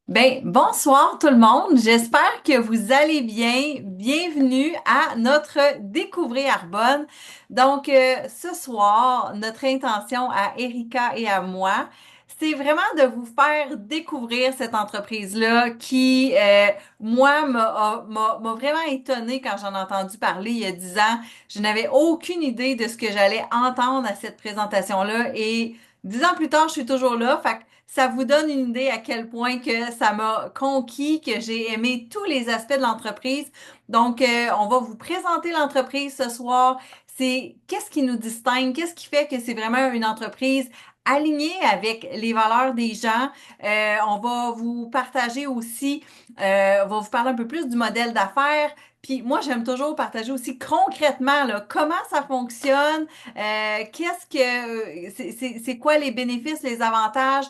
Bonsoir tout le monde. J'espère que vous allez bien. Bienvenue à notre Découvrir Arbonne. Ce soir, notre intention à Erika et à moi, c'est vraiment de vous faire découvrir cette entreprise-là qui, moi, m'a vraiment étonnée quand j'en ai entendu parler il y a 10 ans. Je n'avais aucune idée de ce que j'allais entendre à cette présentation-là et 10 ans plus tard, je suis toujours là. Fait que ça vous donne une idée à quel point que ça m'a conquis, que j'ai aimé tous les aspects de l'entreprise. On va vous présenter l'entreprise ce soir. C'est qu'est-ce qui nous distingue, qu'est-ce qui fait que c'est vraiment une entreprise alignée avec les valeurs des gens. On va vous partager aussi, on va vous parler un peu plus du modèle d'affaires. Puis moi, j'aime toujours partager aussi concrètement là, comment ça fonctionne, c'est quoi les bénéfices, les avantages,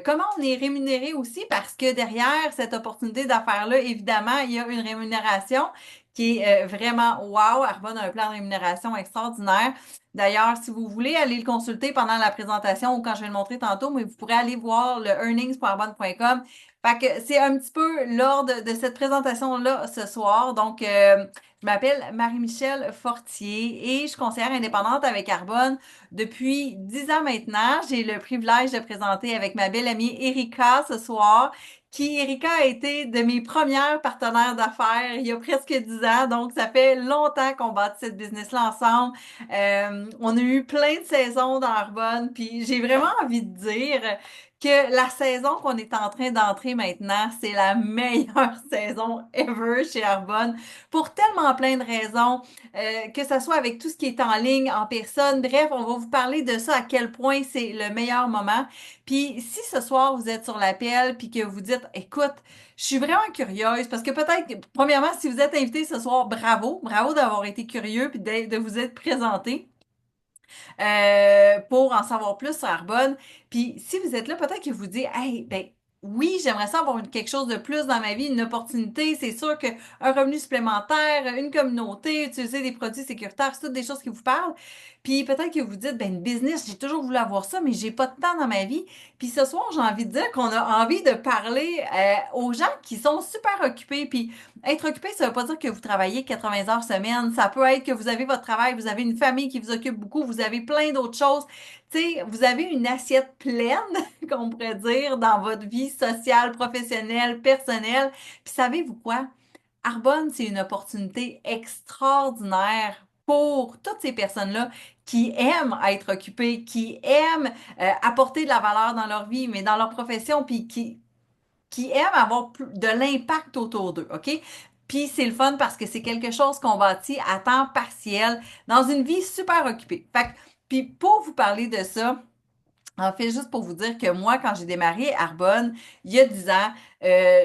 comment on est rémunéré aussi, parce que derrière cette opportunité d'affaires-là, évidemment, il y a une rémunération qui est vraiment wow. Arbonne a un plan de rémunération extraordinaire. D'ailleurs, si vous voulez aller le consulter pendant la présentation ou quand je vais le montrer tantôt, mais vous pourrez aller voir le earnings.arbonne.com. Fait que c'est un petit peu l'ordre de cette présentation-là ce soir. Je m'appelle Marie-Michel Fortier et je suis conseillère indépendante avec Arbonne depuis 10 ans maintenant. J'ai le privilège de présenter avec ma belle amie Erika ce soir, qui, Erika, a été de mes premières partenaires d'affaires il y a presque 10 ans. Donc, ça fait longtemps qu'on bâtit cette business-là ensemble. On a eu plein de saisons dans Arbonne, puis j'ai vraiment envie de dire que la saison qu'on est en train d'entrer maintenant, c'est la meilleure saison ever chez Arbonne pour tellement plein de raisons, que ce soit avec tout ce qui est en ligne, en personne. Bref, on va vous parler de ça, à quel point c'est le meilleur moment. Puis si ce soir vous êtes sur l'appel puis que vous dites, écoute, je suis vraiment curieuse parce que peut-être, premièrement, si vous êtes invité ce soir, bravo, bravo d'avoir été curieux puis de vous être présenté pour en savoir plus sur Arbonne. Puis si vous êtes là, peut-être que vous dites, hey, ben oui, j'aimerais ça avoir quelque chose de plus dans ma vie, une opportunité. C'est sûr qu'un revenu supplémentaire, une communauté, utiliser des produits sécuritaires, c'est toutes des choses qui vous parlent. Puis peut-être que vous dites, ben une business, j'ai toujours voulu avoir ça, mais j'ai pas de temps dans ma vie. Puis ce soir, j'ai envie de dire qu'on a envie de parler aux gens qui sont super occupés. Puis être occupé, ça veut pas dire que vous travaillez 80 heures semaine. Ça peut être que vous avez votre travail, vous avez une famille qui vous occupe beaucoup, vous avez plein d'autres choses. Tu sais, vous avez une assiette pleine, qu'on pourrait dire, dans votre vie sociale, professionnelle, personnelle. Puis savez-vous quoi? Arbonne, c'est une opportunité extraordinaire pour toutes ces personnes-là qui aiment être occupées, qui aiment apporter de la valeur dans leur vie, mais dans leur profession, puis qui aiment avoir de l'impact autour d'eux, OK? Puis c'est le fun parce que c'est quelque chose qu'on bâtit à temps partiel dans une vie super occupée. Puis pour vous parler de ça, en fait, juste pour vous dire que moi, quand j'ai démarré Arbonne, il y a 10 ans,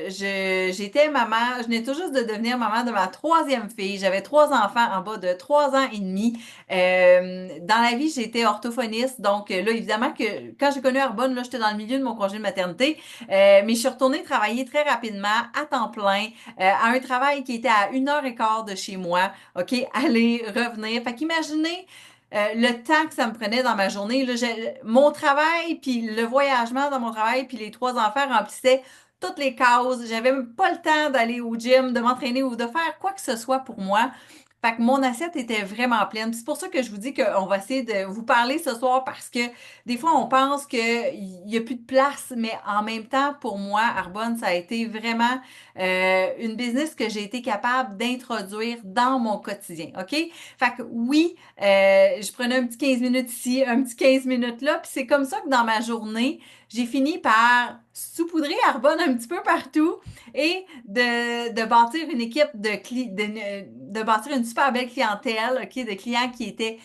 j'étais maman, je venais tout juste de devenir maman de ma troisième fille. J'avais trois enfants en bas de 3 ans et demi. Dans la vie, j'étais orthophoniste. Là, évidemment que quand j'ai connu Arbonne, là, j'étais dans le milieu de mon congé de maternité. Mais je suis retournée travailler très rapidement, à temps plein, à un travail qui était à 1 heure et quart de chez moi. OK, aller, revenir. Fait qu'imaginez le temps que ça me prenait dans ma journée, là, mon travail, puis le voyagement dans mon travail, puis les trois enfants remplissaient toutes les cases. J'avais même pas le temps d'aller au gym, de m'entraîner ou de faire quoi que ce soit pour moi. Fait que mon assiette était vraiment pleine. C'est pour ça que je vous dis qu'on va essayer de vous parler ce soir parce que des fois, on pense qu'il y a plus de place, mais en même temps, pour moi, Arbonne, ça a été vraiment une business que j'ai été capable d'introduire dans mon quotidien. OK? Fait que oui, je prenais un petit 15 minutes ici, un petit 15 minutes là, puis c'est comme ça que dans ma journée, j'ai fini par saupoudrer Arbonne un petit peu partout et de bâtir une équipe de bâtir une super belle clientèle, OK, de clients qui étaient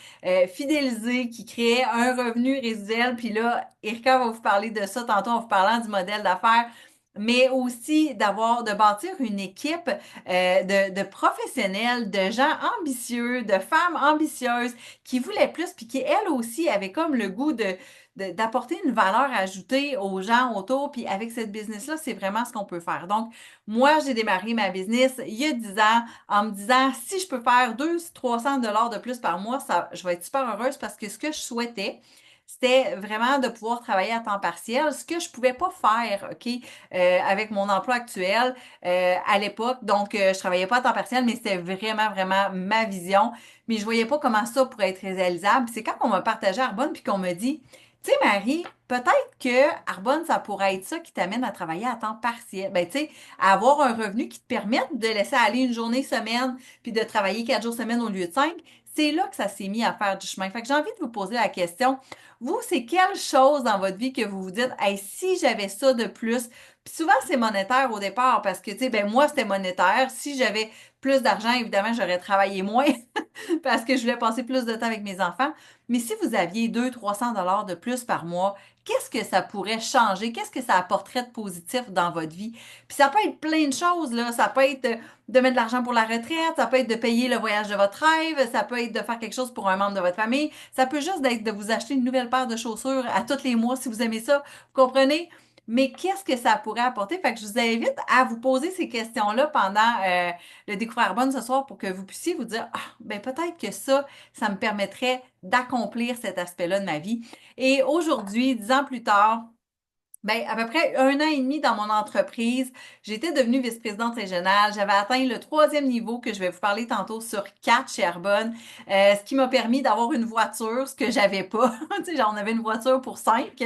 fidélisés, qui créaient un revenu résiduel. Puis là, Erika va vous parler de ça tantôt en vous parlant du modèle d'affaires, mais aussi de bâtir une équipe de professionnels, de gens ambitieux, de femmes ambitieuses qui voulaient plus, puis qui, elles aussi, avaient comme le goût d'apporter une valeur ajoutée aux gens autour. Puis avec cette business-là, c'est vraiment ce qu'on peut faire. Donc, moi, j'ai démarré ma business il y a 10 ans en me disant, si je peux faire 200-300 $ de plus par mois, ça, je vais être super heureuse parce que ce que je souhaitais, c'était vraiment de pouvoir travailler à temps partiel, ce que je pouvais pas faire, OK, avec mon emploi actuel à l'époque. Donc, je travaillais pas à temps partiel, mais c'était vraiment, vraiment ma vision. Mais je voyais pas comment ça pourrait être réalisable. Puis c'est quand on m'a partagé Arbonne, puis qu'on m'a dit, tu sais, Marie, peut-être que Arbonne, ça pourrait être ça qui t'amène à travailler à temps partiel. Ben, tu sais, à avoir un revenu qui te permette de laisser aller une journée semaine, puis de travailler 4 jours semaine au lieu de 5. C'est là que ça s'est mis à faire du chemin. Fait que j'ai envie de vous poser la question. Vous, c'est quelle chose dans votre vie que vous vous dites, hey, si j'avais ça de plus, puis souvent c'est monétaire au départ parce que, tu sais, ben moi c'était monétaire. Si j'avais plus d'argent, évidemment, j'aurais travaillé moins parce que je voulais passer plus de temps avec mes enfants. Mais si vous aviez 200-300 $ de plus par mois, qu'est-ce que ça pourrait changer? Qu'est-ce que ça apporterait de positif dans votre vie? Puis ça peut être plein de choses, là. Ça peut être de mettre de l'argent pour la retraite, ça peut être de payer le voyage de votre rêve, ça peut être de faire quelque chose pour un membre de votre famille, ça peut juste être de vous acheter une nouvelle paire de chaussures à tous les mois si vous aimez ça. Vous comprenez? Mais qu'est-ce que ça pourrait apporter? Fait que je vous invite à vous poser ces questions-là pendant le Découvrir Bonne ce soir pour que vous puissiez vous dire, ah, ben peut-être que ça me permettrait d'accomplir cet aspect-là de ma vie. Et aujourd'hui, 10 ans plus tard, ben, à peu près 1 an et demi dans mon entreprise, j'étais devenue vice-présidente régionale. J'avais atteint le 3e niveau que je vais vous parler tantôt sur 4 chez Arbonne, ce qui m'a permis d'avoir une voiture, ce que j'avais pas. Tu sais, genre, on avait une voiture pour 5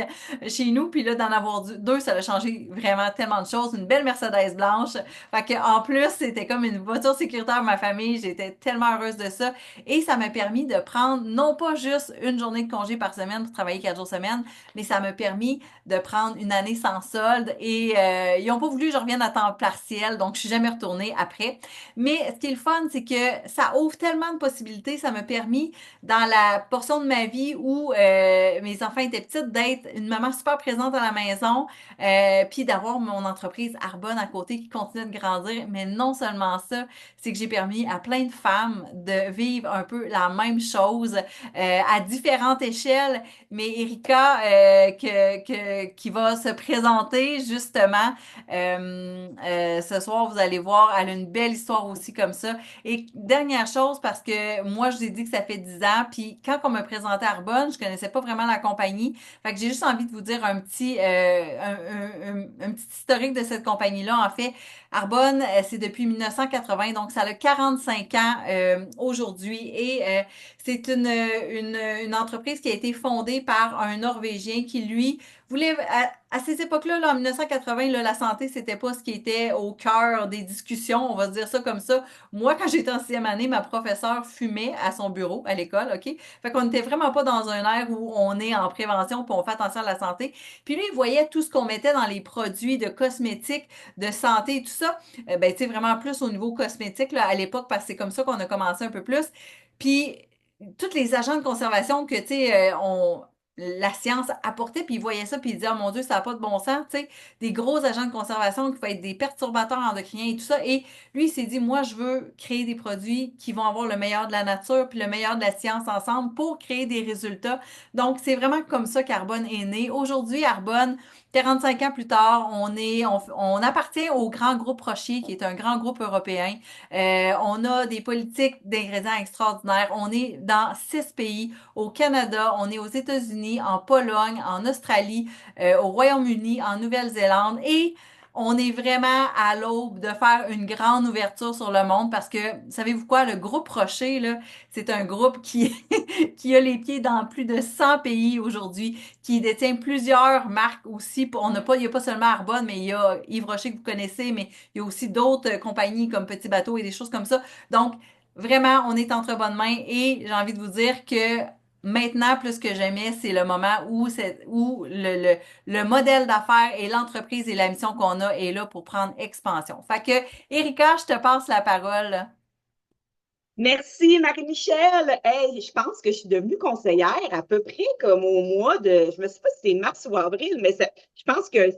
chez nous, puis là, d'en avoir deux, ça a changé vraiment tellement de choses. Une belle Mercedes blanche. Fait que, en plus, c'était comme une voiture sécuritaire pour ma famille. J'étais tellement heureuse de ça. Et ça m'a permis de prendre non pas juste une journée de congé par semaine pour travailler 4 jours semaine, mais ça m'a permis de prendre une année sans solde et ils n'ont pas voulu que je revienne à temps partiel, donc je suis jamais retournée après. Mais ce qui est le fun, c'est que ça ouvre tellement de possibilités. Ça m'a permis, dans la portion de ma vie où mes enfants étaient petits, d'être une maman super présente à la maison, puis d'avoir mon entreprise Arbonne à côté qui continue de grandir. Mais non seulement ça, c'est que j'ai permis à plein de femmes de vivre un peu la même chose à différentes échelles. Mais Erika, qui va se présenter justement ce soir, vous allez voir, elle a une belle histoire aussi comme ça. Et dernière chose, parce que moi, je vous ai dit que ça fait 10 ans, puis quand on me présentait Arbonne, je connaissais pas vraiment la compagnie. Fait que j'ai juste envie de vous dire un petit historique de cette compagnie-là. En fait, Arbonne, c'est depuis 1980, donc ça a 45 ans aujourd'hui. Et c'est une entreprise qui a été fondée par un Norvégien qui, lui, voulait, à ces époques-là, là, en 1980, là, la santé, c'était pas ce qui était au cœur des discussions, on va se dire ça comme ça. Moi, quand j'étais en 6e année, ma professeure fumait à son bureau, à l'école, OK? Fait qu'on n'était vraiment pas dans un air où on est en prévention puis on fait attention à la santé. Puis lui, il voyait tout ce qu'on mettait dans les produits de cosmétiques, de santé et tout ça. Ben, tu sais, vraiment plus au niveau cosmétique, là, à l'époque, parce que c'est comme ça qu'on a commencé un peu plus. Puis tous les agents de conservation que, tu sais, la science apportait, puis ils voyaient ça, puis ils disaient, oh mon Dieu, ça n'a pas de bon sens, tu sais, des gros agents de conservation qui peuvent être des perturbateurs endocriniens et tout ça. Et lui, il s'est dit, moi, je veux créer des produits qui vont avoir le meilleur de la nature, puis le meilleur de la science ensemble pour créer des résultats. Donc, c'est vraiment comme ça qu'Arbonne est né. Aujourd'hui, Arbonne, 45 ans plus tard, on appartient au grand groupe Rocher, qui est un grand groupe européen. On a des politiques d'ingrédients extraordinaires. On est dans 6 pays. Au Canada, on est aux États-Unis, en Pologne, en Australie, au Royaume-Uni, en Nouvelle-Zélande et on est vraiment à l'aube de faire une grande ouverture sur le monde parce que, savez-vous quoi, le groupe Rocher, là, c'est un groupe qui a les pieds dans plus de 100 pays aujourd'hui, qui détient plusieurs marques aussi. On n'a pas, il n'y a pas seulement Arbonne, mais il y a Yves Rocher que vous connaissez, mais il y a aussi d'autres compagnies comme Petit Bateau et des choses comme ça. Donc, vraiment, on est entre bonnes mains et j'ai envie de vous dire que maintenant, plus que jamais, c'est le moment où le modèle d'affaires et l'entreprise et la mission qu'on a est là pour prendre expansion. Fait que, Erika, je te passe la parole. Merci, Marie-Michel. Hey, je pense que je suis devenue conseillère à peu près comme au mois de, je ne sais pas si c'est mars ou avril, mais je pense que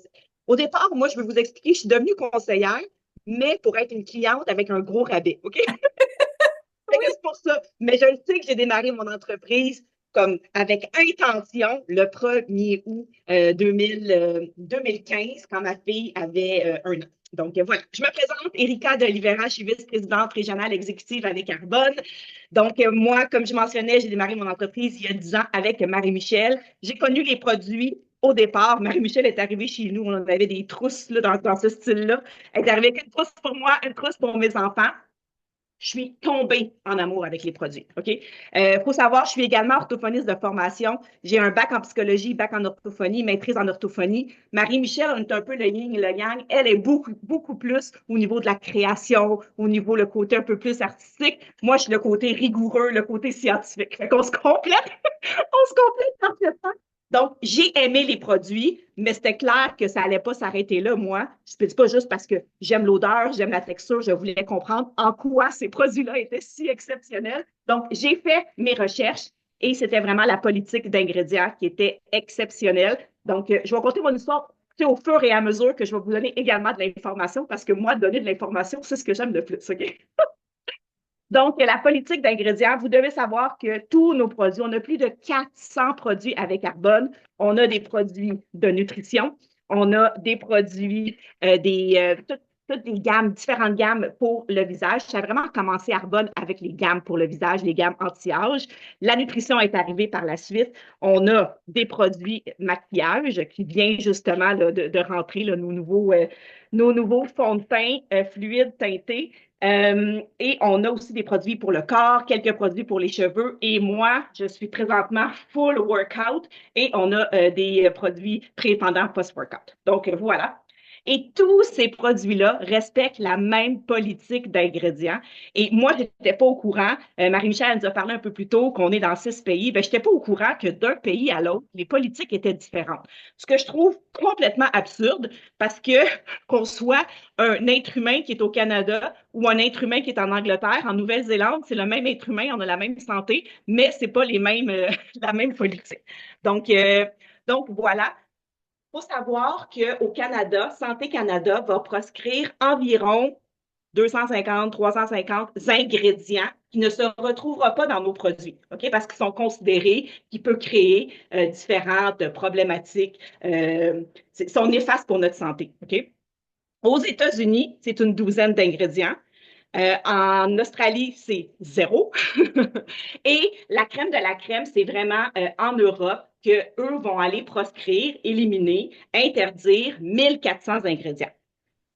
au départ, moi, je vais vous expliquer, je suis devenue conseillère, mais pour être une cliente avec un gros rabais, OK? Fait que c'est pour ça. Mais je le sais que j'ai démarré mon entreprise comme avec intention le 1er août 2015, quand ma fille avait 1 an. Donc voilà, je me présente, Erika de Oliveira, je suis vice-présidente régionale exécutive avec Carbone. Donc moi, comme je mentionnais, j'ai démarré mon entreprise il y a 10 ans avec Marie-Michel. J'ai connu les produits au départ. Marie-Michel est arrivée chez nous, on avait des trousses là, dans ce style-là. Elle est arrivée avec une trousse pour moi, une trousse pour mes enfants. Je suis tombée en amour avec les produits. OK? Faut savoir, je suis également orthophoniste de formation. J'ai un bac en psychologie, bac en orthophonie, maîtrise en orthophonie. Marie-Michel, on est un peu le yin et le yang. Elle est beaucoup, beaucoup plus au niveau de la création, au niveau le côté un peu plus artistique. Moi, je suis le côté rigoureux, le côté scientifique. Fait qu'on se complète, on se complète parfaitement. Donc, j'ai aimé les produits, mais c'était clair que ça allait pas s'arrêter là, moi. C'est pas juste parce que j'aime l'odeur, j'aime la texture, je voulais comprendre en quoi ces produits-là étaient si exceptionnels. Donc, j'ai fait mes recherches et c'était vraiment la politique d'ingrédients qui était exceptionnelle. Donc, je vais raconter mon histoire au fur et à mesure que je vais vous donner également de l'information parce que moi, donner de l'information, c'est ce que j'aime le plus, OK? Donc, la politique d'ingrédients, vous devez savoir que tous nos produits, on a plus de 400 produits avec carbone. On a des produits de nutrition, on a des produits, toutes des gammes, différentes gammes pour le visage. Ça a vraiment commencé Arbonne avec les gammes pour le visage, les gammes anti-âge. La nutrition est arrivée par la suite. On a des produits maquillage qui viennent justement là, de rentrer là, nos nouveaux fonds de teint fluides teintés. Et on a aussi des produits pour le corps, quelques produits pour les cheveux. Et moi, je suis présentement full workout et on a des produits pré, pendant, post-workout. Donc, voilà. Et tous ces produits-là respectent la même politique d'ingrédients. Et moi, je n'étais pas au courant. Marie-Michel nous a parlé un peu plus tôt qu'on est dans 6 pays. Ben, je n'étais pas au courant que d'un pays à l'autre, les politiques étaient différentes. Ce que je trouve complètement absurde parce que qu'on soit un être humain qui est au Canada ou un être humain qui est en Angleterre, en Nouvelle-Zélande, c'est le même être humain, on a la même santé, mais c'est pas les mêmes, la même politique. Donc, euh, donc voilà. Il faut savoir qu'au Canada, Santé Canada va proscrire environ 250, 350 ingrédients qui ne se retrouveront pas dans nos produits, OK? Parce qu'ils sont considérés qu'ils peuvent créer différentes problématiques, sont néfastes pour notre santé, OK? Aux États-Unis, c'est une douzaine d'ingrédients. En Australie, c'est zéro. Et la crème de la crème, c'est vraiment en Europe que eux vont aller proscrire, éliminer, interdire 1400 ingrédients.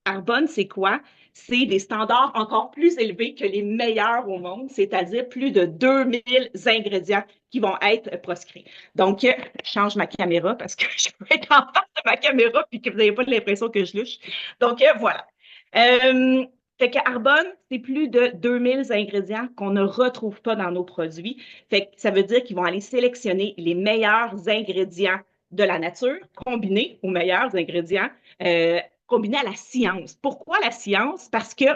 Arbonne, c'est quoi? C'est des standards encore plus élevés que les meilleurs au monde, c'est-à-dire plus de 2000 ingrédients qui vont être proscrits. Donc, je change ma caméra parce que je peux être en face de ma caméra puis que vous n'avez pas l'impression que je louche. Donc, voilà. Fait que Arbonne, c'est plus de 2000 ingrédients qu'on ne retrouve pas dans nos produits. Fait que ça veut dire qu'ils vont aller sélectionner les meilleurs ingrédients de la nature, combinés aux meilleurs ingrédients combinés à la science. Pourquoi la science? Parce que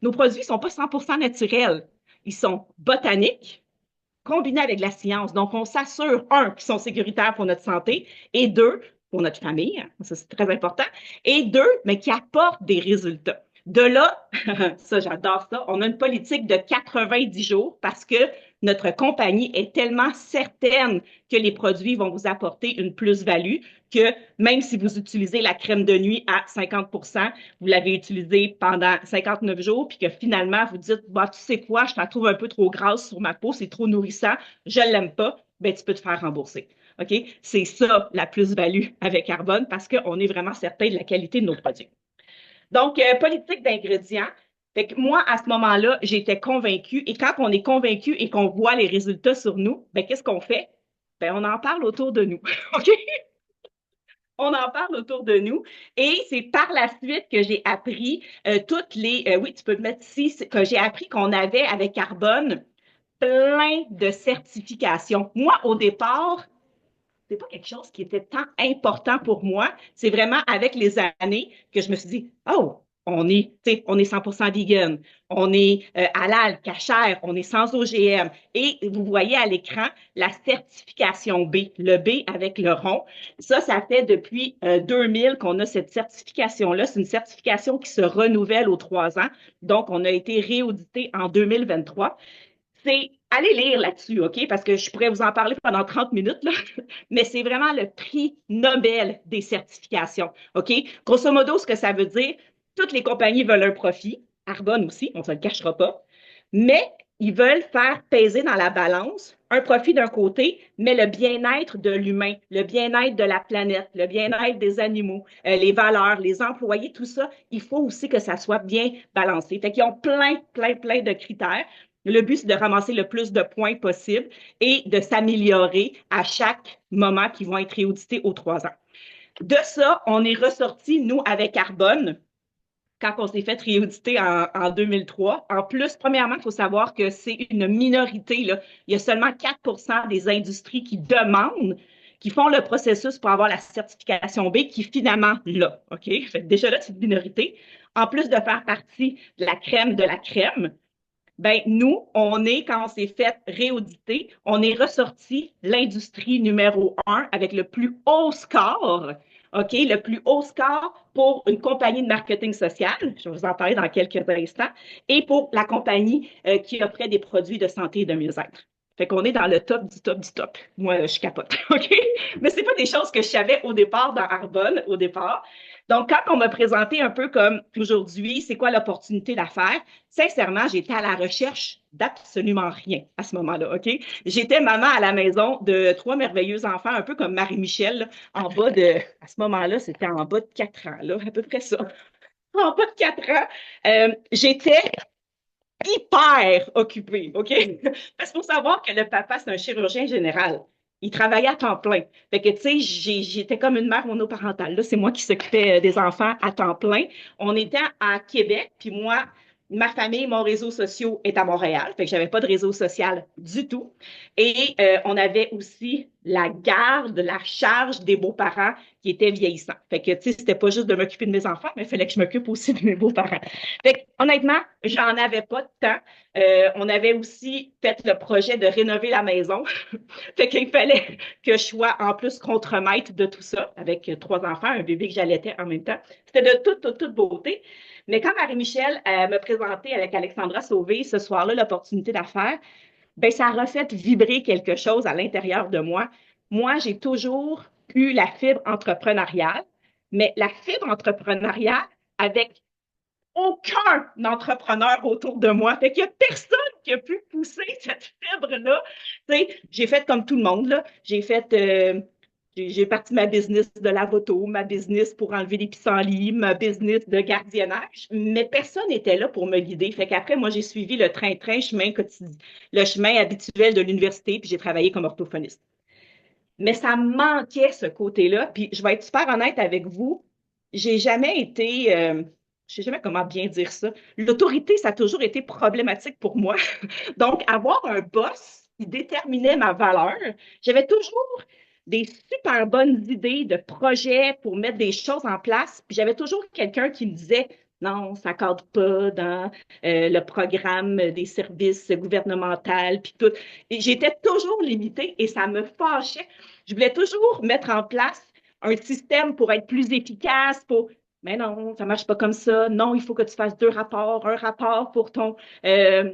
nos produits ne sont pas 100% naturels. Ils sont botaniques, combinés avec la science. Donc, on s'assure, un, qu'ils sont sécuritaires pour notre santé, et deux, pour notre famille, ça c'est très important, et deux, mais qui apportent des résultats. De là, ça j'adore ça, on a une politique de 90 jours parce que notre compagnie est tellement certaine que les produits vont vous apporter une plus-value que même si vous utilisez la crème de nuit à 50%, vous l'avez utilisée pendant 59 jours, puis que finalement vous dites, bah, tu sais quoi, je la trouve un peu trop grasse sur ma peau, c'est trop nourrissant, je ne l'aime pas, ben, tu peux te faire rembourser. OK? C'est ça la plus-value avec Carbone parce qu'on est vraiment certain de la qualité de nos produits. Donc, politique d'ingrédients. Fait que moi, à ce moment-là, j'étais convaincue. Et quand on est convaincu et qu'on voit les résultats sur nous, ben, qu'est-ce qu'on fait? Ben, on en parle autour de nous. OK? On en parle autour de nous. Et c'est par la suite que j'ai appris toutes les. Oui, tu peux le mettre ici, que j'ai appris qu'on avait avec Carbone plein de certifications. Moi, au départ, c'est pas quelque chose qui était tant important pour moi. C'est vraiment avec les années que je me suis dit, oh, on est 100% vegan, on est halal, kasher, on est sans OGM. Et vous voyez à l'écran la certification B, le B avec le rond. Ça fait depuis 2000 qu'on a cette certification-là. C'est une certification qui se renouvelle aux 3 ans. Donc, on a été réaudité en 2023. C'est allez lire là-dessus, OK? Parce que je pourrais vous en parler pendant 30 minutes, là. Mais c'est vraiment le prix Nobel des certifications, OK? Grosso modo, ce que ça veut dire, toutes les compagnies veulent un profit, Arbonne aussi, on ne se le cachera pas, mais ils veulent faire peser dans la balance un profit d'un côté, mais le bien-être de l'humain, le bien-être de la planète, le bien-être des animaux, les valeurs, les employés, tout ça, il faut aussi que ça soit bien balancé. Fait qu'ils ont plein de critères. Le but, c'est de ramasser le plus de points possible et de s'améliorer à chaque moment qui vont être réaudités aux 3 ans. De ça, on est ressorti, nous, avec Carbone, quand on s'est fait réauditer en 2003. En plus, premièrement, il faut savoir que c'est une minorité, là. Il y a seulement 4 des industries qui demandent, qui font le processus pour avoir la certification B, qui finalement là. OK? Fait déjà là, c'est une minorité. En plus de faire partie de la crème, ben nous, quand on s'est fait réauditer, on est ressorti l'industrie numéro 1 avec le plus haut score, OK, le plus haut score pour une compagnie de marketing social, je vais vous en parler dans quelques instants, et pour la compagnie qui offrait des produits de santé et de mieux-être. Fait qu'on est dans le top du top du top. Moi, je capote, OK? Mais c'est pas des choses que je savais au départ dans Arbonne, au départ. Donc, quand on m'a présenté un peu comme aujourd'hui, c'est quoi l'opportunité d'affaires, sincèrement, j'étais à la recherche d'absolument rien à ce moment-là, OK? J'étais maman à la maison de 3 merveilleux enfants, un peu comme Marie-Michel, en bas de, à ce moment-là, c'était en bas de 4 ans, là, à peu près ça. En bas de 4 ans, j'étais hyper occupée, OK? Parce qu'il faut savoir que le papa, c'est un chirurgien général. Il travaillait à temps plein. Fait que, tu sais, j'étais comme une mère monoparentale. Là, c'est moi qui s'occupais des enfants à temps plein. On était à Québec, puis moi, ma famille, mon réseau social est à Montréal. Fait que j'avais pas de réseau social du tout. Et on avait aussi la garde, la charge des beaux-parents qui étaient vieillissants. Fait que, tu sais, c'était pas juste de m'occuper de mes enfants, mais il fallait que je m'occupe aussi de mes beaux-parents. Fait que, honnêtement, j'en avais pas de temps. On avait aussi fait le projet de rénover la maison. Fait qu'il fallait que je sois en plus contremaître de tout ça, avec 3 enfants, un bébé que j'allaitais en même temps. C'était de toute beauté. Mais quand Marie-Michel me présentait avec Alexandra Sauvé ce soir-là l'opportunité d'affaires, ben ça a refait vibrer quelque chose à l'intérieur de moi. Moi, j'ai toujours eu la fibre entrepreneuriale, mais la fibre entrepreneuriale avec aucun entrepreneur autour de moi. Fait qu'il n'y a personne qui a pu pousser cette fibre-là. Tu sais, j'ai fait comme tout le monde, là. J'ai parti ma business de la photo, ma business pour enlever les pissenlits, ma business de gardiennage, mais personne n'était là pour me guider. Fait qu'après, moi, j'ai suivi le train-train chemin quotidien, le chemin habituel de l'université, puis j'ai travaillé comme orthophoniste. Mais ça me manquait ce côté-là. Puis je vais être super honnête avec vous, j'ai jamais été, je sais jamais comment bien dire ça. L'autorité, ça a toujours été problématique pour moi. Donc, avoir un boss qui déterminait ma valeur, j'avais toujours des super bonnes idées de projets pour mettre des choses en place. Puis j'avais toujours quelqu'un qui me disait, non, ça ne cadre pas dans le programme des services gouvernementaux, puis tout. Et j'étais toujours limitée et ça me fâchait. Je voulais toujours mettre en place un système pour être plus efficace, pour mais non, ça ne marche pas comme ça. Non, il faut que tu fasses 2 rapports, un rapport pour un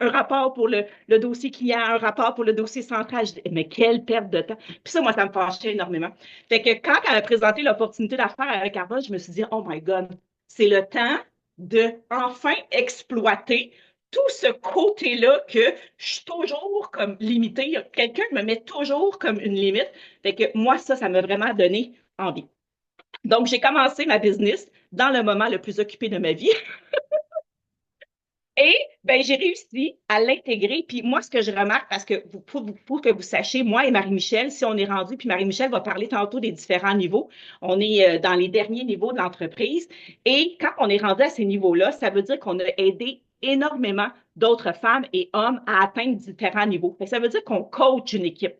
rapport pour le dossier client, un rapport pour le dossier central. Je dis, mais quelle perte de temps. Puis ça, moi, ça me fâchait énormément. Fait que quand elle a présenté l'opportunité d'affaires avec Arbonne, je me suis dit, oh my God, c'est le temps de enfin exploiter tout ce côté-là que je suis toujours comme limitée. Quelqu'un me met toujours comme une limite. Fait que moi, ça m'a vraiment donné envie. Donc, j'ai commencé ma business dans le moment le plus occupé de ma vie. Et ben, j'ai réussi à l'intégrer. Puis moi, ce que je remarque, parce que pour que vous sachiez, moi et Marie-Michel, si on est rendu, puis Marie-Michel va parler tantôt des différents niveaux, on est dans les derniers niveaux de l'entreprise. Et quand on est rendu à ces niveaux-là, ça veut dire qu'on a aidé énormément d'autres femmes et hommes à atteindre différents niveaux. Ça veut dire qu'on coach une équipe.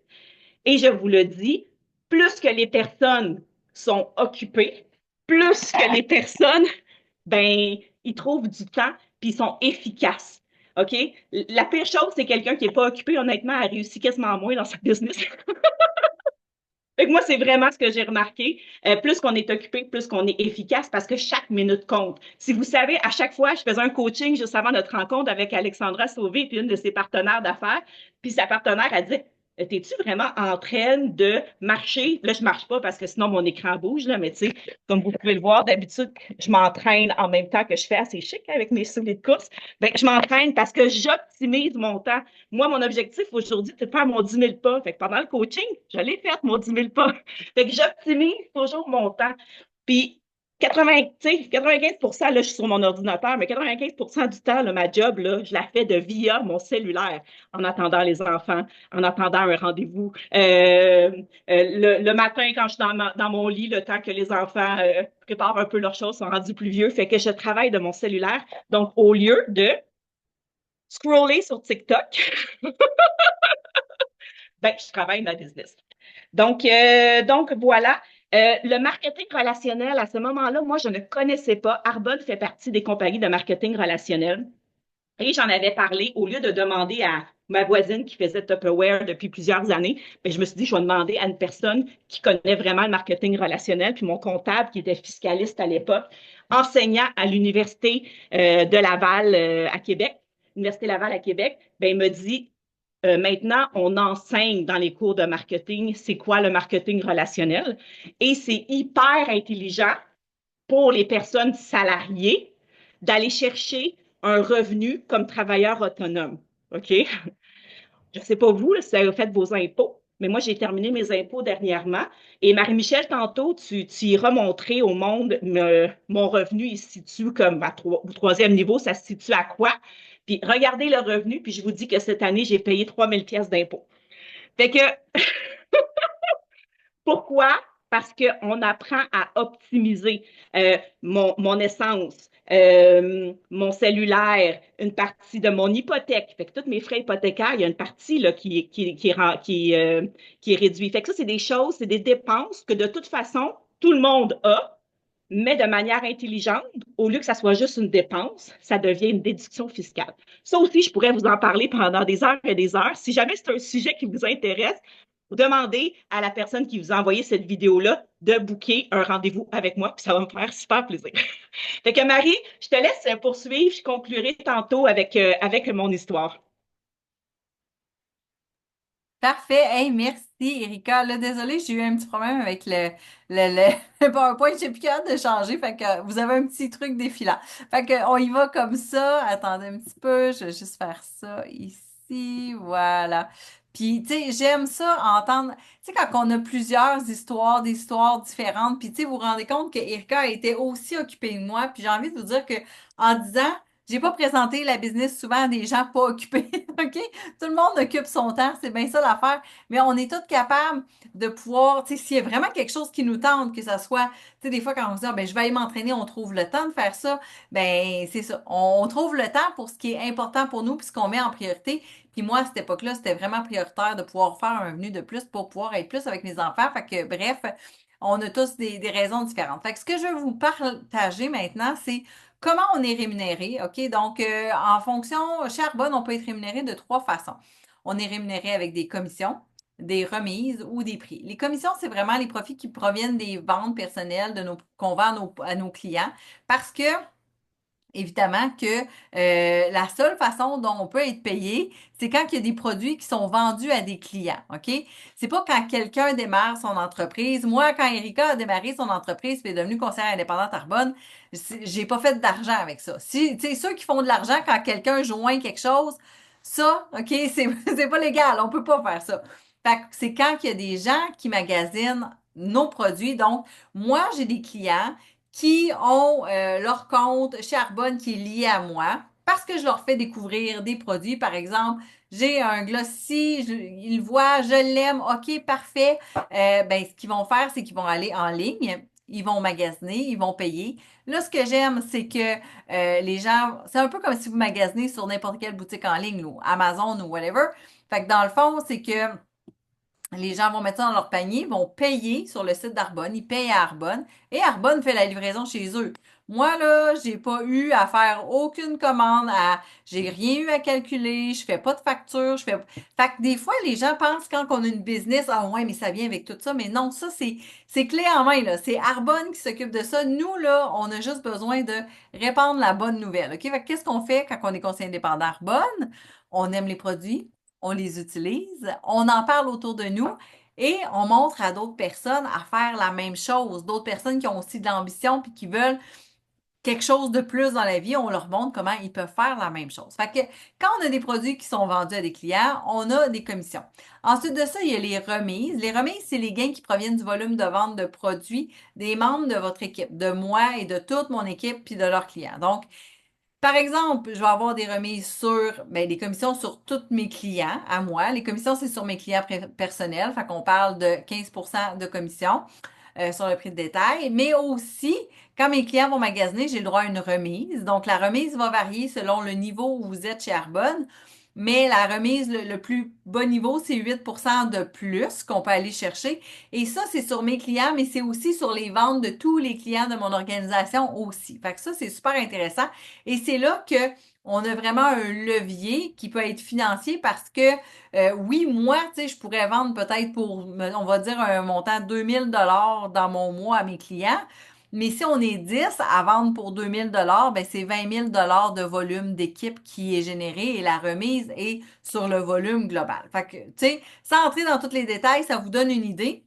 Et je vous le dis, plus que les personnes sont occupées, plus que les personnes, ben, ils trouvent du temps puis ils sont efficaces. OK? La pire chose, c'est quelqu'un qui n'est pas occupé, honnêtement, a réussi quasiment moins dans sa business. Fait que moi, c'est vraiment ce que j'ai remarqué. Plus qu'on est occupé, plus qu'on est efficace parce que chaque minute compte. Si vous savez, à chaque fois, je faisais un coaching juste avant notre rencontre avec Alexandra Sauvé, puis une de ses partenaires d'affaires, puis sa partenaire, elle dit t'es-tu vraiment en train de marcher? Là, je marche pas parce que sinon mon écran bouge, là, mais tu sais, comme vous pouvez le voir, d'habitude, je m'entraîne en même temps que je fais assez chic avec mes souliers de course. Ben, je m'entraîne parce que j'optimise mon temps. Moi, mon objectif aujourd'hui, c'est de faire mon 10 000 pas. Fait que pendant le coaching, je l'ai fait, mon 10 000 pas. Fait que j'optimise toujours mon temps. Puis, 80, 95 là, je suis sur mon ordinateur, mais 95 du temps, là, ma job, là, je la fais de via mon cellulaire, en attendant les enfants, en attendant un rendez-vous. Le matin, quand je suis dans mon lit, le temps que les enfants préparent un peu leurs choses, sont rendus plus vieux, fait que je travaille de mon cellulaire. Donc, au lieu de scroller sur TikTok, ben, je travaille ma business. Donc voilà. Le marketing relationnel, à ce moment-là, moi, je ne connaissais pas. Arbonne fait partie des compagnies de marketing relationnel. Et j'en avais parlé, au lieu de demander à ma voisine qui faisait Tupperware depuis plusieurs années, ben, je me suis dit, je vais demander à une personne qui connaît vraiment le marketing relationnel, puis mon comptable, qui était fiscaliste à l'époque, enseignant à l'Université de Laval à Québec, Université Laval à Québec, ben, il me dit, maintenant, on enseigne dans les cours de marketing c'est quoi le marketing relationnel et c'est hyper intelligent pour les personnes salariées d'aller chercher un revenu comme travailleur autonome. OK? Je ne sais pas vous, là, si vous avez fait vos impôts, mais moi, j'ai terminé mes impôts dernièrement. Et Marie-Michel, tantôt, tu iras montrer au monde mon revenu, il se situe comme au troisième niveau, ça se situe à quoi? Puis regardez le revenu, puis je vous dis que cette année, j'ai payé 3 000 pièces d'impôts. Fait que pourquoi? Parce qu'on apprend à optimiser mon essence, mon cellulaire, une partie de mon hypothèque. Fait que tous mes frais hypothécaires, il y a une partie là, qui est réduite. Fait que ça, c'est des choses, c'est des dépenses que de toute façon, tout le monde a, mais de manière intelligente, au lieu que ça soit juste une dépense, ça devient une déduction fiscale. Ça aussi, je pourrais vous en parler pendant des heures et des heures. Si jamais c'est un sujet qui vous intéresse, vous demandez à la personne qui vous a envoyé cette vidéo-là de booker un rendez-vous avec moi, puis ça va me faire super plaisir. Fait que Marie, je te laisse poursuivre. Je conclurai tantôt avec mon histoire. Parfait. Hey, merci, Erika. Là, désolée, j'ai eu un petit problème avec le PowerPoint. J'ai plus hâte de changer. Fait que vous avez un petit truc défilant. Fait que on y va comme ça. Attendez un petit peu. Je vais juste faire ça ici. Voilà. Puis, tu sais, j'aime ça entendre, tu sais, quand on a plusieurs histoires, des histoires différentes, puis, tu sais, vous vous rendez compte que Erika était aussi occupée que moi, puis j'ai envie de vous dire que en disant, j'ai pas présenté la business souvent à des gens pas occupés, OK? Tout le monde occupe son temps, c'est bien ça l'affaire, mais on est tous capables de pouvoir, tu sais, s'il y a vraiment quelque chose qui nous tente, que ça soit, tu sais, des fois quand on se dit, ah, ben, je vais aller m'entraîner, on trouve le temps de faire ça, ben, c'est ça. On trouve le temps pour ce qui est important pour nous, puis ce qu'on met en priorité. Puis moi, à cette époque-là, c'était vraiment prioritaire de pouvoir faire un revenu de plus pour pouvoir être plus avec mes enfants. Fait que, bref, on a tous des raisons différentes. Fait que ce que je veux vous partager maintenant, c'est comment on est rémunéré, OK? Donc, en fonction, chez Arbonne, on peut être rémunéré de trois façons. On est rémunéré avec des commissions, des remises ou des prix. Les commissions, c'est vraiment les profits qui proviennent des ventes personnelles qu'on vend à nos clients parce que évidemment que la seule façon dont on peut être payé, c'est quand il y a des produits qui sont vendus à des clients, OK? C'est pas quand quelqu'un démarre son entreprise. Moi, quand Erika a démarré son entreprise et est devenue conseillère indépendante Arbonne, j'ai pas fait d'argent avec ça. Si, tu sais, ceux qui font de l'argent quand quelqu'un joint quelque chose, ça, OK, c'est pas légal. On peut pas faire ça. Fait que c'est quand il y a des gens qui magasinent nos produits. Donc, moi, j'ai des clients qui ont leur compte chez Arbonne qui est lié à moi parce que je leur fais découvrir des produits. Par exemple, j'ai un glossy, ils le voient, je l'aime, ok, parfait. Ben, ce qu'ils vont faire, c'est qu'ils vont aller en ligne, ils vont magasiner, ils vont payer. Là, ce que j'aime, c'est que les gens, c'est un peu comme si vous magasinez sur n'importe quelle boutique en ligne, ou Amazon ou whatever. Fait que dans le fond, c'est que Les gens vont mettre ça dans leur panier, vont payer sur le site d'Arbonne, ils payent à Arbonne et Arbonne fait la livraison chez eux. Moi, là, j'ai pas eu à faire aucune commande, j'ai rien eu à calculer, je fais pas de facture, fait que des fois, les gens pensent quand on a une business, ah ouais, mais ça vient avec tout ça, mais non, ça, c'est clé en main, là. C'est Arbonne qui s'occupe de ça. Nous, là, on a juste besoin de répandre la bonne nouvelle, OK? Fait que qu'est-ce qu'on fait quand on est conseiller indépendant Arbonne? On aime les produits, on les utilise, on en parle autour de nous et on montre à d'autres personnes à faire la même chose. D'autres personnes qui ont aussi de l'ambition puis qui veulent quelque chose de plus dans la vie, on leur montre comment ils peuvent faire la même chose. Fait que quand on a des produits qui sont vendus à des clients, on a des commissions. Ensuite de ça, il y a les remises. Les remises, c'est les gains qui proviennent du volume de vente de produits des membres de votre équipe, de moi et de toute mon équipe puis de leurs clients. Donc, par exemple, je vais avoir des remises sur, des commissions sur tous mes clients à moi. Les commissions, c'est sur mes clients personnels. Fait qu'on parle de 15% de commission sur le prix de détail. Mais aussi, quand mes clients vont magasiner, j'ai le droit à une remise. Donc, la remise va varier selon le niveau où vous êtes chez Arbonne. Mais la remise, le plus bas niveau, c'est 8% de plus qu'on peut aller chercher. Et ça, c'est sur mes clients, mais c'est aussi sur les ventes de tous les clients de mon organisation aussi. Fait que ça, c'est super intéressant. Et c'est là que on a vraiment un levier qui peut être financier parce que oui, moi, tu sais, je pourrais vendre peut-être pour, on va dire, un montant de 2000 $ dans mon mois à mes clients. Mais si on est 10 à vendre pour 2000 $, ben c'est 20 000 $ de volume d'équipe qui est généré et la remise est sur le volume global. Fait que, tu sais, sans entrer dans tous les détails, ça vous donne une idée.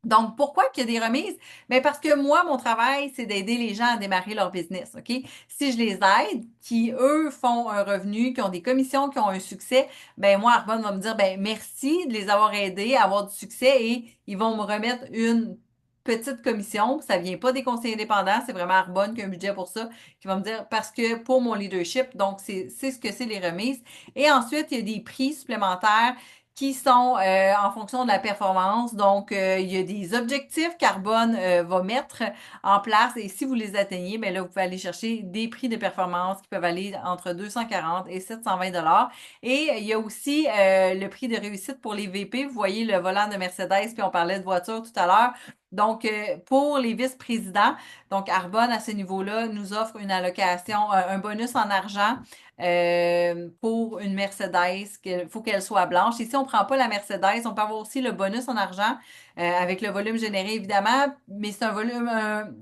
Donc, pourquoi qu'il y a des remises? Bien, parce que moi, mon travail, c'est d'aider les gens à démarrer leur business, OK? Si je les aide, qui, eux, font un revenu, qui ont des commissions, qui ont un succès, ben moi, Arbonne va me dire, ben merci de les avoir aidés à avoir du succès et ils vont me remettre une petite commission. Ça vient pas des conseillers indépendants, c'est vraiment Arbonne qui a un budget pour ça, qui va me dire, parce que pour mon leadership, donc c'est ce que c'est les remises. Et ensuite, il y a des prix supplémentaires qui sont en fonction de la performance. Donc, il y a des objectifs Carbone va mettre en place et si vous les atteignez, bien là, vous pouvez aller chercher des prix de performance qui peuvent aller entre 240 et 720 $. Et il y a aussi le prix de réussite pour les VP. Vous voyez le volant de Mercedes, puis on parlait de voiture tout à l'heure. Donc, pour les vice-présidents, donc Arbonne, à ce niveau-là, nous offre une allocation, un bonus en argent pour une Mercedes, il faut qu'elle soit blanche. Et si on ne prend pas la Mercedes, on peut avoir aussi le bonus en argent avec le volume généré, évidemment, mais c'est un volume,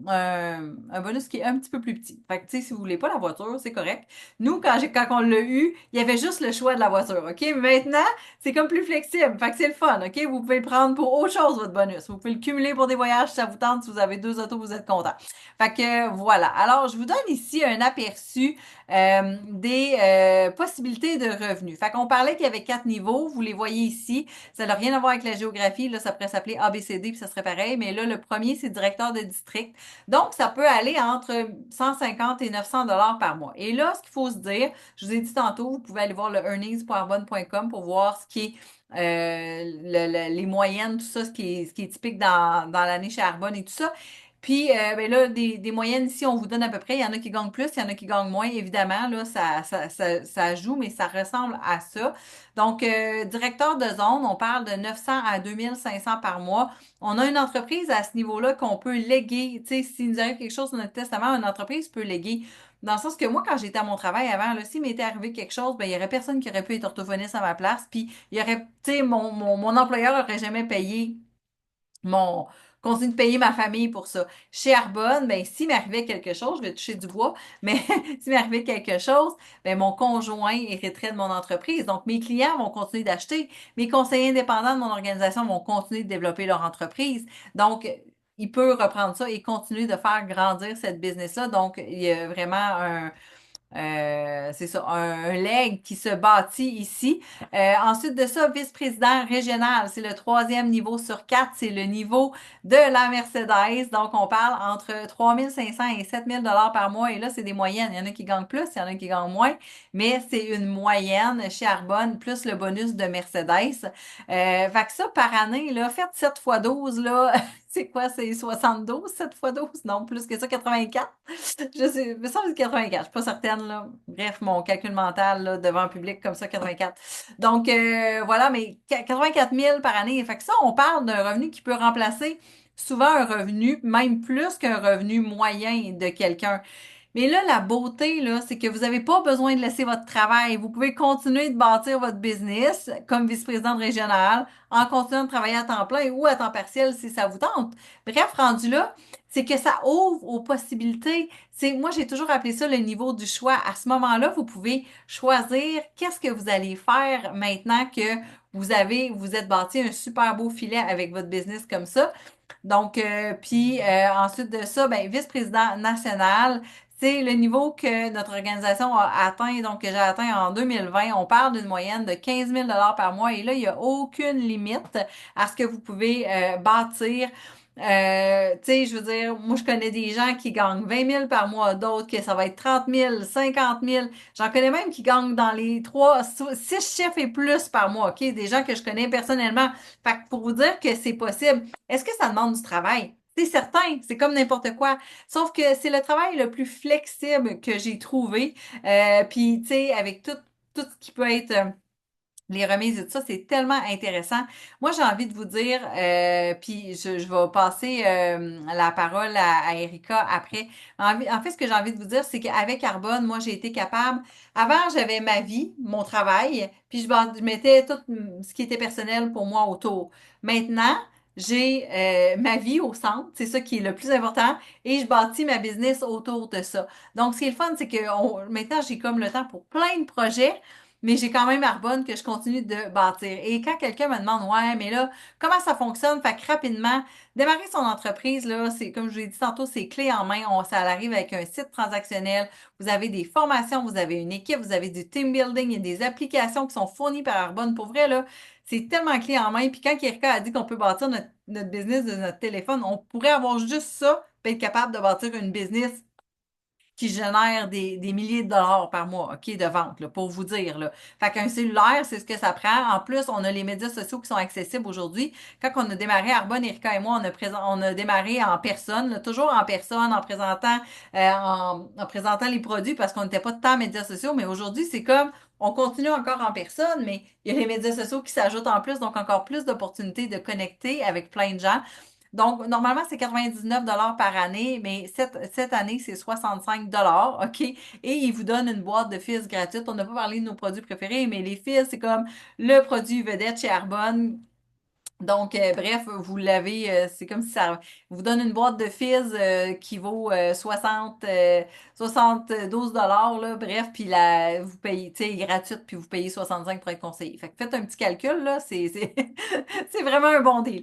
un bonus qui est un petit peu plus petit. Fait que, tu sais, si vous voulez pas la voiture, c'est correct. Nous, quand on l'a eu, il y avait juste le choix de la voiture, OK? Mais maintenant, c'est comme plus flexible. Fait que c'est le fun, OK? Vous pouvez le prendre pour autre chose, votre bonus. Vous pouvez le cumuler pour des voyages si ça vous tente. Si vous avez 2 autos, vous êtes content. Fait que voilà. Alors, je vous donne ici un aperçu des possibilités de revenus. Fait qu'on parlait qu'il y avait 4 niveaux. Vous les voyez ici. Ça n'a rien à voir avec la géographie. Là, ça pourrait s'appeler ABCD puis ça serait pareil. Mais là, le premier, c'est directeur de district. Donc, ça peut aller entre 150 et 900 $ par mois. Et là, ce qu'il faut se dire, je vous ai dit tantôt, vous pouvez aller voir le earnings.arbonne.com pour voir ce qui est les moyennes, tout ça, ce qui est typique dans l'année chez Arbonne et tout ça. Puis ben là, des moyennes ici, on vous donne à peu près. Il y en a qui gagnent plus, il y en a qui gagnent moins. Évidemment, là, ça joue, mais ça ressemble à ça. Donc, directeur de zone, on parle de 900 à 2500 par mois. On a une entreprise à ce niveau-là qu'on peut léguer. Tu sais, s'il nous arrive quelque chose sur notre testament, une entreprise peut léguer. Dans le sens que moi, quand j'étais à mon travail avant, là, s'il m'était arrivé quelque chose, ben, il y aurait personne qui aurait pu être orthophoniste à ma place. Puis, il y aurait, tu sais, mon employeur aurait jamais payé mon continue de payer ma famille pour ça. Chez Arbonne, ben s'il m'arrivait quelque chose, je vais toucher du bois, mais s'il m'arrivait quelque chose, ben mon conjoint hériterait de mon entreprise. Donc mes clients vont continuer d'acheter, mes conseillers indépendants de mon organisation vont continuer de développer leur entreprise. Donc il peut reprendre ça et continuer de faire grandir cette business-là. Donc, il y a vraiment c'est ça, un leg qui se bâtit ici. Ensuite de ça, vice-président régional, c'est le troisième niveau sur 4, c'est le niveau de la Mercedes. Donc, on parle entre 3500 et 7000 $ par mois. Et là, c'est des moyennes. Il y en a qui gagnent plus, il y en a qui gagnent moins, mais c'est une moyenne chez Arbonne, plus le bonus de Mercedes. Fait que ça, par année, là, faites 7 fois 12 là, C'est quoi, c'est 72, 7 fois 12? Non, plus que ça, 84. Je sais, il me semble que c'est 84, je suis pas certaine, là. Bref, mon calcul mental, là, devant un public comme ça, 84. Donc, voilà, mais 84 000 par année. Fait que ça, on parle d'un revenu qui peut remplacer souvent un revenu, même plus qu'un revenu moyen de quelqu'un. Mais là, la beauté, là, c'est que vous n'avez pas besoin de laisser votre travail. Vous pouvez continuer de bâtir votre business comme vice-présidente régionale en continuant de travailler à temps plein ou à temps partiel si ça vous tente. Bref, rendu là, c'est que ça ouvre aux possibilités. Moi, j'ai toujours appelé ça le niveau du choix. À ce moment-là, vous pouvez choisir qu'est-ce que vous allez faire maintenant que vous êtes bâti un super beau filet avec votre business comme ça. Donc, puis ensuite de ça, ben, vice-président national, c'est le niveau que notre organisation a atteint, donc que j'ai atteint en 2020. On parle d'une moyenne de 15 000 par mois et là, il n'y a aucune limite à ce que vous pouvez bâtir. Tu sais, je veux dire, moi, je connais des gens qui gagnent 20 000 par mois, d'autres que ça va être 30 000, 50 000. J'en connais même qui gagnent dans les 6 chiffres et plus par mois, OK? Des gens que je connais personnellement. Fait que pour vous dire que c'est possible, est-ce que ça demande du travail? C'est certain, c'est comme n'importe quoi. Sauf que c'est le travail le plus flexible que j'ai trouvé. Puis, tu sais, avec tout ce qui peut être les remises et tout ça, c'est tellement intéressant. Moi, j'ai envie de vous dire, puis je vais passer la parole à Erika après. En fait, ce que j'ai envie de vous dire, c'est qu'avec Carbone, moi, j'ai été capable. Avant, j'avais ma vie, mon travail, puis je mettais tout ce qui était personnel pour moi autour. Maintenant, j'ai ma vie au centre, c'est ça qui est le plus important, et je bâtis ma business autour de ça. Donc, ce qui est le fun, c'est que maintenant, j'ai comme le temps pour plein de projets mais j'ai quand même Arbonne que je continue de bâtir. Et quand quelqu'un me demande, ouais, mais là, comment ça fonctionne? Fait que rapidement, démarrer son entreprise, là, c'est, comme je vous l'ai dit tantôt, c'est clé en main. Ça arrive avec un site transactionnel. Vous avez des formations, vous avez une équipe, vous avez du team building, il y a des applications qui sont fournies par Arbonne. Pour vrai, là, c'est tellement clé en main. Puis quand Kirka a dit qu'on peut bâtir notre business de notre téléphone, on pourrait avoir juste ça, puis être capable de bâtir une business qui génère des milliers de dollars par mois, OK, de vente, là, pour vous dire, là. Fait qu'un cellulaire, c'est ce que ça prend. En plus, on a les médias sociaux qui sont accessibles aujourd'hui. Quand on a démarré, Arbonne, Erika et moi, on a démarré en personne, là, toujours en personne, en présentant les produits parce qu'on n'était pas tant médias sociaux, mais aujourd'hui, c'est comme, on continue encore en personne, mais il y a les médias sociaux qui s'ajoutent en plus, donc encore plus d'opportunités de connecter avec plein de gens. Donc, normalement, c'est 99 par année, mais cette année, c'est 65 OK? Et ils vous donnent une boîte de fils gratuite. On n'a pas parlé de nos produits préférés, mais les fils, c'est comme le produit vedette chez Arbonne. Donc, bref, vous l'avez, c'est comme si ça vous donne une boîte de fizz qui vaut 72 là, bref, puis vous payez, tu sais, gratuite, puis vous payez 65 pour être conseillé. Fait que faites un petit calcul, là, c'est vraiment un bon deal.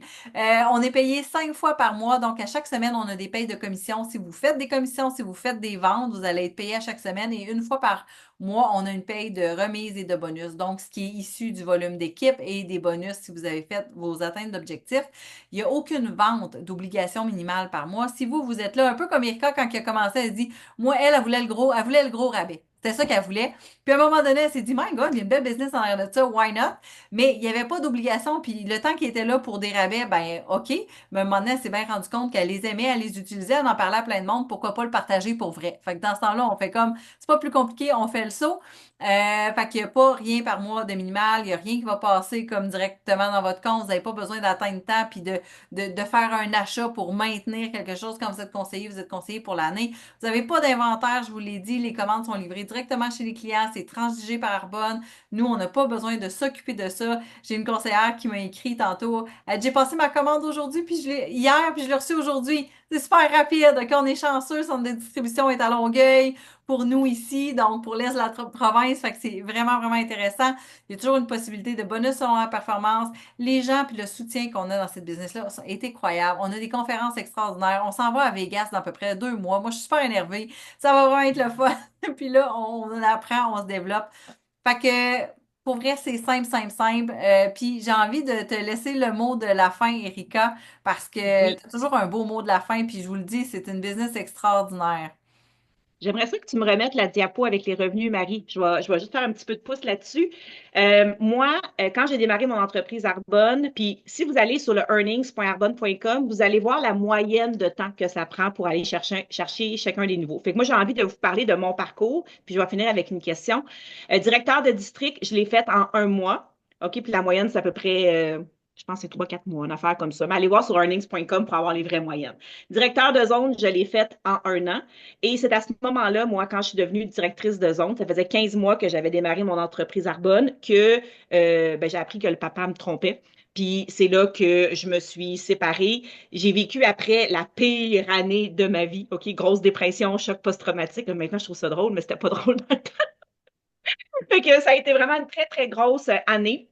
On est payé 5 fois par mois, donc à chaque semaine, on a des payes de commission. Si vous faites des commissions, si vous faites des ventes, vous allez être payé à chaque semaine et une fois par mois, on a une paye de remise et de bonus. Donc, ce qui est issu du volume d'équipe et des bonus si vous avez fait vos atteintes d'objectifs. Il n'y a aucune vente d'obligation minimale par mois. Si vous êtes là, un peu comme Erika quand elle a commencé, elle dit, moi, elle voulait le gros rabais. C'était ça qu'elle voulait. Puis à un moment donné, elle s'est dit, My God, il y a une belle business en arrière de ça, why not? Mais il n'y avait pas d'obligation. Puis le temps qui était là pour des rabais, ben OK. Mais à un moment donné, elle s'est bien rendu compte qu'elle les aimait, elle les utilisait, elle en parlait à plein de monde. Pourquoi pas le partager pour vrai? Fait que dans ce temps-là, on fait comme, c'est pas plus compliqué, on fait le saut. Fait qu'il n'y a pas rien par mois de minimal, il n'y a rien qui va passer comme directement dans votre compte. Vous n'avez pas besoin d'atteindre temps puis de faire un achat pour maintenir quelque chose quand vous êtes conseillé pour l'année. Vous n'avez pas d'inventaire, je vous l'ai dit, les commandes sont livrées directement chez les clients, c'est transigé par Arbonne. Nous, on n'a pas besoin de s'occuper de ça. J'ai une conseillère qui m'a écrit tantôt. Elle dit, j'ai passé ma commande aujourd'hui, puis hier, puis je l'ai reçue aujourd'hui. C'est super rapide. OK, on est chanceux, son de distribution est à Longueuil pour nous ici, donc pour l'Est de la province. Fait que c'est vraiment, vraiment intéressant. Il y a toujours une possibilité de bonus selon la performance. Les gens puis le soutien qu'on a dans cette business-là est incroyable. On a des conférences extraordinaires. On s'en va à Vegas dans à peu près 2 mois. Moi, je suis super énervée. Ça va vraiment être le fun. Puis là, on apprend, on se développe. Fait que pour vrai, c'est simple, simple, simple. Puis j'ai envie de te laisser le mot de la fin, Erika, parce que tu Oui. as toujours un beau mot de la fin. Puis je vous le dis, c'est une business extraordinaire. J'aimerais ça que tu me remettes la diapo avec les revenus, Marie. Je vais juste faire un petit peu de pouce là-dessus. Moi, quand j'ai démarré mon entreprise Arbonne, puis si vous allez sur le earnings.arbonne.com, vous allez voir la moyenne de temps que ça prend pour aller chercher chacun des niveaux. Fait que moi, j'ai envie de vous parler de mon parcours, puis je vais finir avec une question. Directeur de district, je l'ai fait en 1 mois. OK, puis la moyenne, c'est à peu près, je pense que c'est 3, 4 mois, une affaire comme ça. Mais allez voir sur earnings.com pour avoir les vraies moyennes. Directeur de zone, je l'ai fait en 1 an. Et c'est à ce moment-là, moi, quand je suis devenue directrice de zone, ça faisait 15 mois que j'avais démarré mon entreprise Arbonne, que ben, j'ai appris que le papa me trompait. Puis c'est là que je me suis séparée. J'ai vécu après la pire année de ma vie. OK, grosse dépression, choc post-traumatique. Maintenant, je trouve ça drôle, mais c'était pas drôle. Fait que ça a été vraiment une très, très grosse année.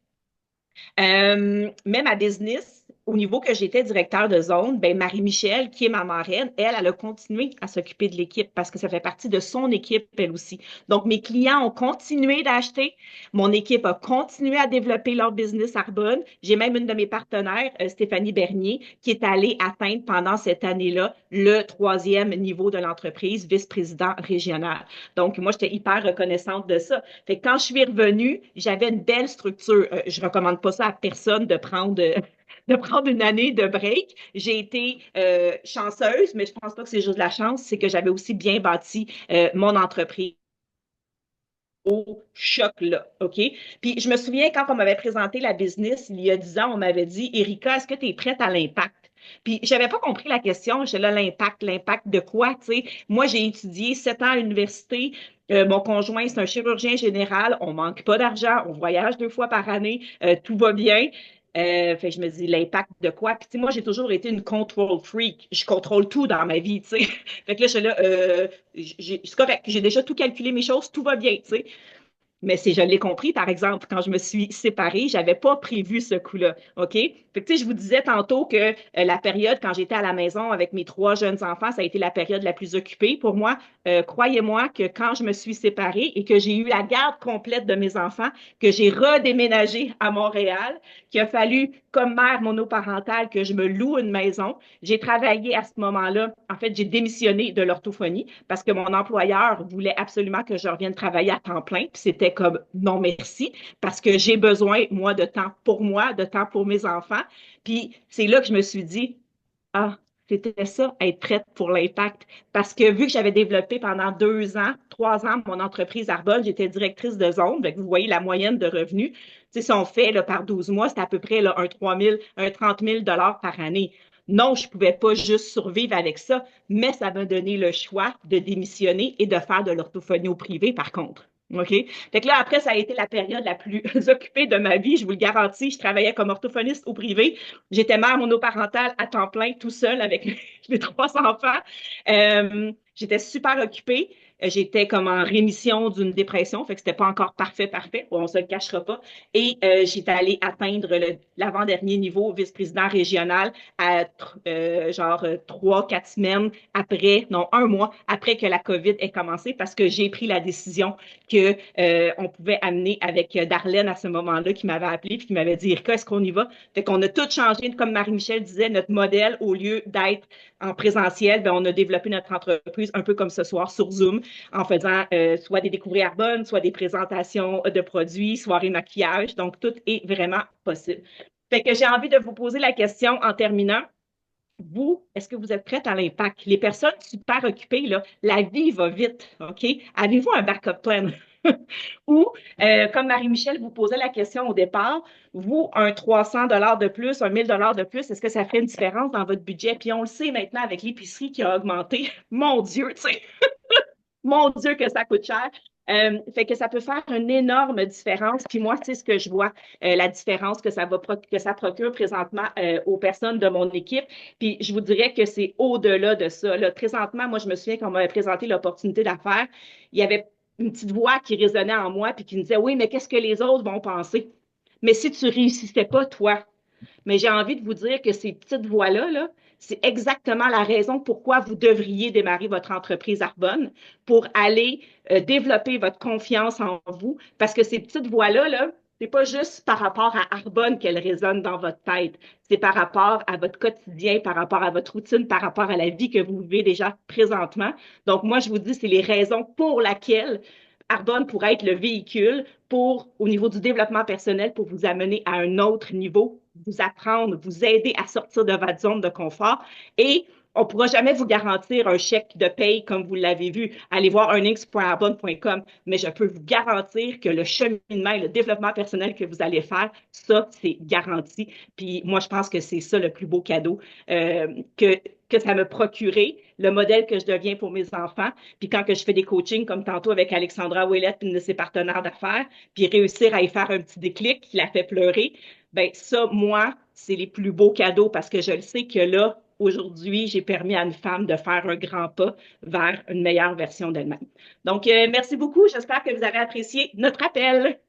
Mais ma business, au niveau que j'étais directeur de zone, ben Marie-Michel, qui est ma marraine, elle a continué à s'occuper de l'équipe parce que ça fait partie de son équipe, elle aussi. Donc, mes clients ont continué d'acheter. Mon équipe a continué à développer leur business Arbonne. J'ai même une de mes partenaires, Stéphanie Bernier, qui est allée atteindre pendant cette année-là le troisième niveau de l'entreprise, vice-président régional. Donc, moi, j'étais hyper reconnaissante de ça. Fait que quand je suis revenue, j'avais une belle structure. Je recommande pas ça à personne de prendre une année de break. J'ai été chanceuse, mais je pense pas que c'est juste la chance, c'est que j'avais aussi bien bâti mon entreprise au choc là, OK? Puis je me souviens quand on m'avait présenté la business il y a 10 ans, on m'avait dit, Erika, est-ce que tu es prête à l'impact? Puis j'avais pas compris la question. J'étais là, l'impact de quoi, tu sais? Moi, j'ai étudié 7 ans à l'université. Mon conjoint, c'est un chirurgien général. On manque pas d'argent. On voyage 2 fois par année. Tout va bien. Fait que je me dis, l'impact de quoi? Puis, tu sais, moi, j'ai toujours été une control freak. Je contrôle tout dans ma vie, tu sais. Fait que là, je suis là, c'est correct. J'ai déjà tout calculé mes choses. Tout va bien, tu sais. Mais c'est, je l'ai compris, par exemple, quand je me suis séparée, j'avais pas prévu ce coup-là, OK? Fait que, tu sais, je vous disais tantôt que la période, quand j'étais à la maison avec mes 3 jeunes enfants, ça a été la période la plus occupée pour moi. Croyez-moi que quand je me suis séparée et que j'ai eu la garde complète de mes enfants, que j'ai redéménagé à Montréal, qu'il a fallu, comme mère monoparentale, que je me loue une maison, j'ai travaillé à ce moment-là. En fait, j'ai démissionné de l'orthophonie parce que mon employeur voulait absolument que je revienne travailler à temps plein. Puis c'était comme non merci parce que j'ai besoin, moi, de temps pour mes enfants. Puis c'est là que je me suis dit, ah, c'était ça, être prête pour l'impact. Parce que vu que j'avais développé pendant 2 ans, 3 ans, mon entreprise Arbonne, j'étais directrice de zone. Donc, vous voyez la moyenne de revenus. Tu sais, si on fait là, par 12 mois, c'est à peu près là, un 3 000, un 30 000 par année. Non, je ne pouvais pas juste survivre avec ça, mais ça m'a donné le choix de démissionner et de faire de l'orthophonie au privé, par contre. OK? Fait que là, après, ça a été la période la plus occupée de ma vie, je vous le garantis. Je travaillais comme orthophoniste au privé. J'étais mère monoparentale à temps plein, tout seul avec mes 3 enfants. J'étais super occupée. J'étais comme en rémission d'une dépression, fait que c'était pas encore parfait, on se le cachera pas. Et j'étais allée atteindre l'avant-dernier niveau vice-président régional à genre 3, 4 semaines après, non, 1 mois après que la COVID ait commencé, parce que j'ai pris la décision que on pouvait amener avec Darlene à ce moment-là, qui m'avait appelé puis qui m'avait dit, Erika, est-ce qu'on y va? Fait qu'on a tout changé, comme Marie-Michel disait, notre modèle, au lieu d'être en présentiel, ben, on a développé notre entreprise un peu comme ce soir sur Zoom, en faisant soit des découvertes bonnes, soit des présentations de produits, soirée maquillage. Donc, tout est vraiment possible. Fait que j'ai envie de vous poser la question en terminant. Vous, est-ce que vous êtes prête à l'impact? Les personnes super occupées, là, la vie va vite, OK? Avez-vous un backup plan? Ou, comme Marie-Michel vous posait la question au départ, vous, un 300 $ de plus, un 1000 $ de plus, est-ce que ça fait une différence dans votre budget? Puis on le sait maintenant avec l'épicerie qui a augmenté. Mon Dieu, tu sais, mon Dieu que ça coûte cher. Fait que ça peut faire une énorme différence. Puis moi, c'est ce que je vois, la différence que ça procure présentement aux personnes de mon équipe. Puis je vous dirais que c'est au-delà de ça. Là, présentement, moi, je me souviens qu'on m'avait présenté l'opportunité d'affaires. Il y avait une petite voix qui résonnait en moi puis qui me disait, oui, mais qu'est-ce que les autres vont penser? Mais si tu réussissais pas, toi, mais j'ai envie de vous dire que ces petites voix-là, là, c'est exactement la raison pourquoi vous devriez démarrer votre entreprise Arbonne pour aller développer votre confiance en vous. Parce que ces petites voix-là, là, C'est pas juste par rapport à Arbonne qu'elle résonne dans votre tête. C'est par rapport à votre quotidien, par rapport à votre routine, par rapport à la vie que vous vivez déjà présentement. Donc, moi, je vous dis, c'est les raisons pour lesquelles Arbonne pourrait être le véhicule pour, au niveau du développement personnel, pour vous amener à un autre niveau, vous apprendre, vous aider à sortir de votre zone de confort. Et on ne pourra jamais vous garantir un chèque de paye comme vous l'avez vu. Allez voir earnings.arbonne.com, mais je peux vous garantir que le cheminement et le développement personnel que vous allez faire, ça, c'est garanti. Puis moi, je pense que c'est ça le plus beau cadeau euh, que, que ça me procurait, le modèle que je deviens pour mes enfants. Puis quand que je fais des coachings, comme tantôt avec Alexandra Ouellette, une de ses partenaires d'affaires, puis réussir à y faire un petit déclic qui la fait pleurer, ben ça, moi, c'est les plus beaux cadeaux parce que je le sais que là, aujourd'hui, j'ai permis à une femme de faire un grand pas vers une meilleure version d'elle-même. Donc, merci beaucoup. J'espère que vous avez apprécié notre appel.